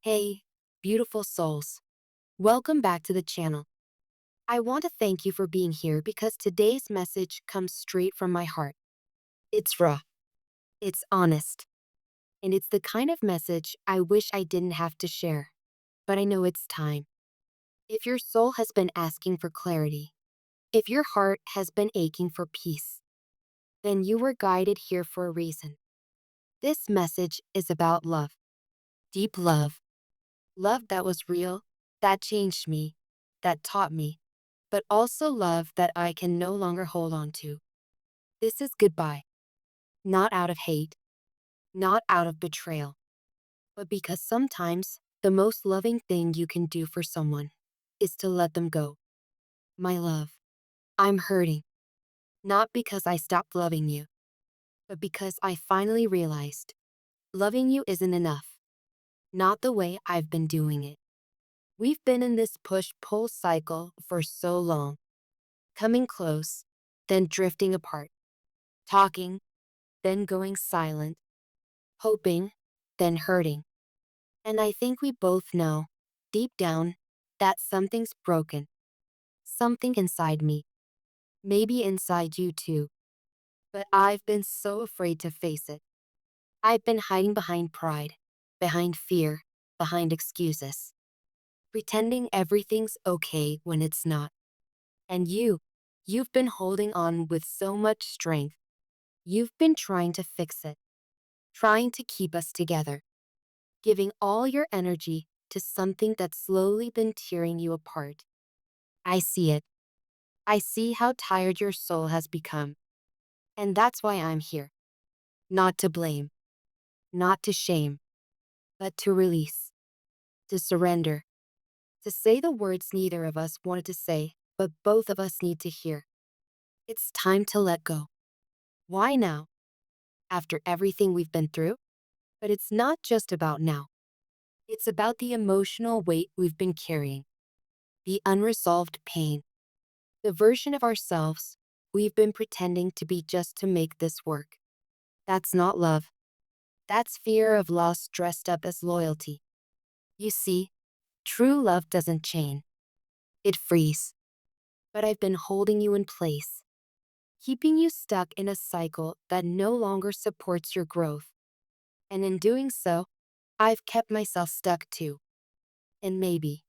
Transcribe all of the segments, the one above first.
Hey, beautiful souls. Welcome back to the channel. I want to thank you for being here because today's message comes straight from my heart. It's raw, it's honest, and it's the kind of message I wish I didn't have to share. But I know it's time. If your soul has been asking for clarity, if your heart has been aching for peace, then you were guided here for a reason. This message is about love, deep love, love that was real, that changed me, that taught me, but also love that I can no longer hold on to. This is goodbye, not out of hate, not out of betrayal, but because sometimes the most loving thing you can do for someone is to let them go. My love, I'm hurting, not because I stopped loving you, but because I finally realized loving you isn't enough, not the way I've been doing it. We've been in this push-pull cycle for so long, coming close, then drifting apart, talking, then going silent, hoping, then hurting. And I think we both know, deep down, that something's broken. Something inside me. Maybe inside you too. But I've been so afraid to face it. I've been hiding behind pride, behind fear, behind excuses. Pretending everything's okay when it's not. And you've been holding on with so much strength. You've been trying to fix it, trying to keep us together, giving all your energy to something that's slowly been tearing you apart. I see it. I see how tired your soul has become. And that's why I'm here. Not to blame, not to shame, but to release, to surrender, to say the words neither of us wanted to say, but both of us need to hear. It's time to let go. Why now? After everything we've been through? But it's not just about now. It's about the emotional weight we've been carrying, the unresolved pain, the version of ourselves we've been pretending to be just to make this work. That's not love. That's fear of loss dressed up as loyalty. You see, true love doesn't chain. It frees. But I've been holding you in place, keeping you stuck in a cycle that no longer supports your growth. And in doing so, I've kept myself stuck too. And maybe,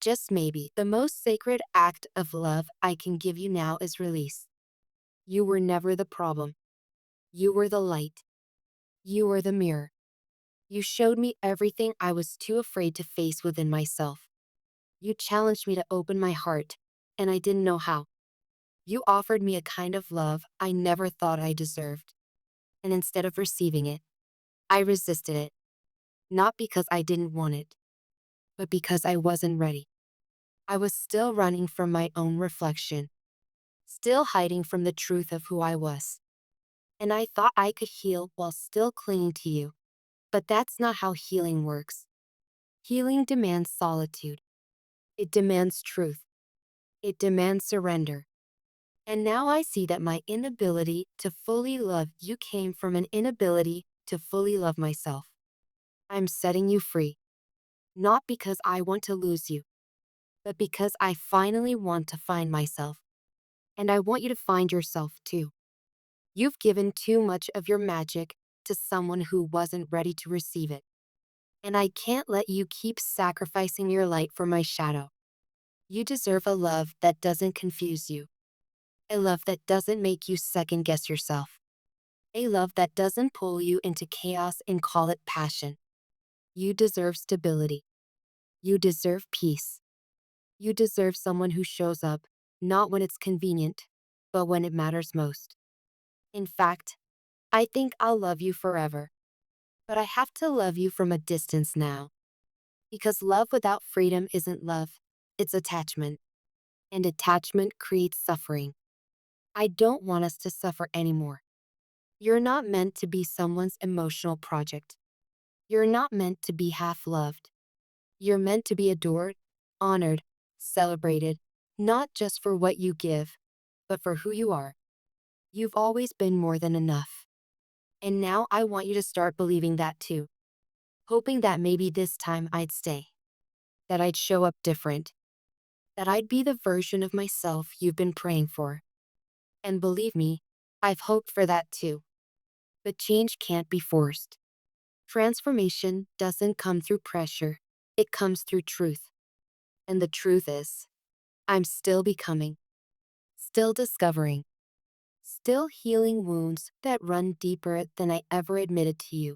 just maybe, the most sacred act of love I can give you now is release. You were never the problem. You were the light. You were the mirror. You showed me everything I was too afraid to face within myself. You challenged me to open my heart, and I didn't know how. You offered me a kind of love I never thought I deserved. And instead of receiving it, I resisted it. Not because I didn't want it, but because I wasn't ready. I was still running from my own reflection, still hiding from the truth of who I was. And I thought I could heal while still clinging to you. But that's not how healing works. Healing demands solitude. It demands truth. It demands surrender. And now I see that my inability to fully love you came from an inability to fully love myself. I'm setting you free, not because I want to lose you, but because I finally want to find myself. And I want you to find yourself too. You've given too much of your magic to someone who wasn't ready to receive it. And I can't let you keep sacrificing your light for my shadow. You deserve a love that doesn't confuse you, a love that doesn't make you second guess yourself, a love that doesn't pull you into chaos and call it passion. You deserve stability. You deserve peace. You deserve someone who shows up, not when it's convenient, but when it matters most. In fact, I think I'll love you forever. But I have to love you from a distance now. Because love without freedom isn't love, it's attachment. And attachment creates suffering. I don't want us to suffer anymore. You're not meant to be someone's emotional project. You're not meant to be half loved. You're meant to be adored, honored, celebrated, not just for what you give, but for who you are. You've always been more than enough. And now I want you to start believing that too. hoping that maybe this time I'd stay, that I'd show up different, that I'd be the version of myself you've been praying for. And believe me, I've hoped for that too. But change can't be forced. Transformation doesn't come through pressure, it comes through truth. And the truth is, I'm still becoming, still discovering, still healing wounds that run deeper than I ever admitted to you.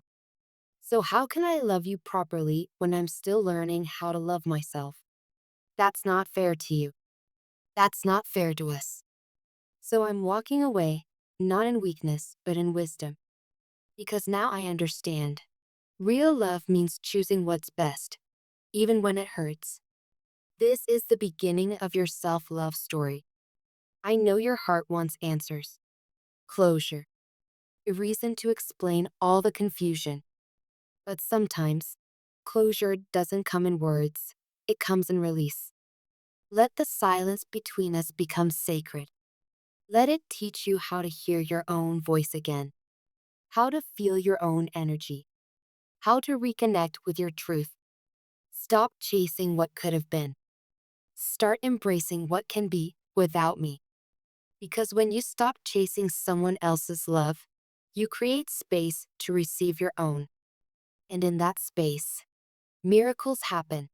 So, how can I love you properly when I'm still learning how to love myself? That's not fair to you. That's not fair to us. So, I'm walking away, not in weakness, but in wisdom. Because now I understand. Real love means choosing what's best, even when it hurts. This is the beginning of your self love story. I know your heart wants answers, closure, a reason to explain all the confusion. But sometimes, closure doesn't come in words, it comes in release. Let the silence between us become sacred. Let it teach you how to hear your own voice again, how to feel your own energy, how to reconnect with your truth. Stop chasing what could have been. Start embracing what can be without me. Because when you stop chasing someone else's love, you create space to receive your own. And in that space, miracles happen.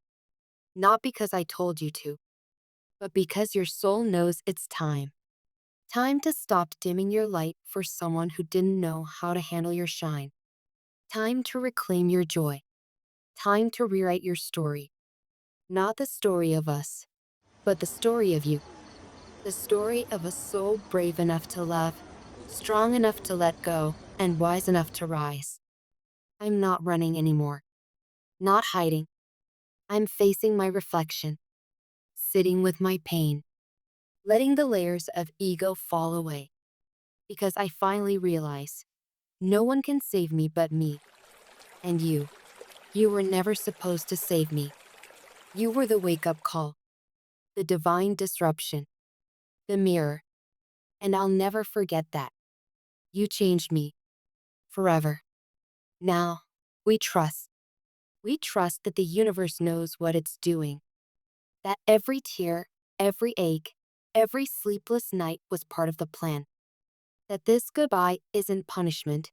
Not because I told you to, but because your soul knows it's time. Time to stop dimming your light for someone who didn't know how to handle your shine. Time to reclaim your joy. Time to rewrite your story. Not the story of us, but the story of you. The story of a soul brave enough to love, strong enough to let go, and wise enough to rise. I'm not running anymore. Not hiding. I'm facing my reflection, sitting with my pain, letting the layers of ego fall away. Because I finally realize no one can save me but me. And you were never supposed to save me. You were the wake up call, the divine disruption, the mirror. And I'll never forget that. You changed me forever. Now, we trust. We trust that the universe knows what it's doing, that every tear, every ache, every sleepless night was part of the plan, that this goodbye isn't punishment,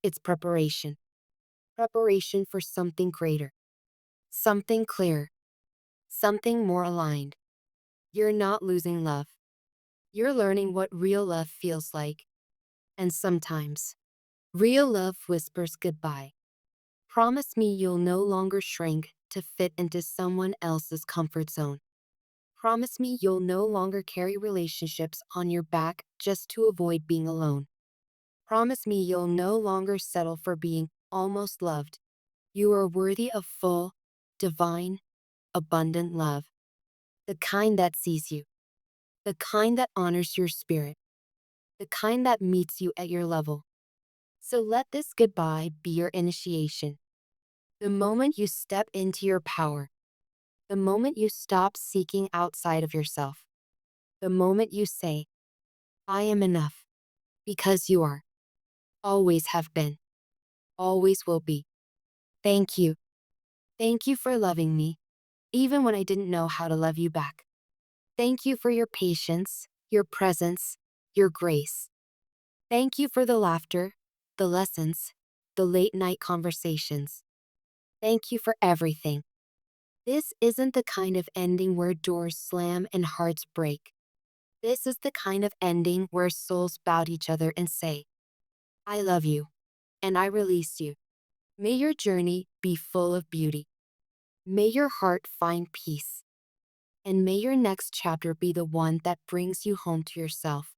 it's preparation. Preparation for something greater, something clearer, something more aligned. You're not losing love. You're learning what real love feels like. And sometimes, real love whispers goodbye. Promise me you'll no longer shrink to fit into someone else's comfort zone. Promise me you'll no longer carry relationships on your back just to avoid being alone. Promise me you'll no longer settle for being almost loved. You are worthy of full, divine, abundant love. The kind that sees you. The kind that honors your spirit. The kind that meets you at your level. So let this goodbye be your initiation. The moment you step into your power. The moment you stop seeking outside of yourself. The moment you say, I am enough. Because you are. Always have been. Always will be. Thank you. Thank you for loving me, even when I didn't know how to love you back. Thank you for your patience, your presence, your grace. Thank you for the laughter, the lessons, the late night conversations. Thank you for everything. This isn't the kind of ending where doors slam and hearts break. This is the kind of ending where souls bow to each other and say, I love you, and I release you. May your journey be full of beauty. May your heart find peace. And may your next chapter be the one that brings you home to yourself.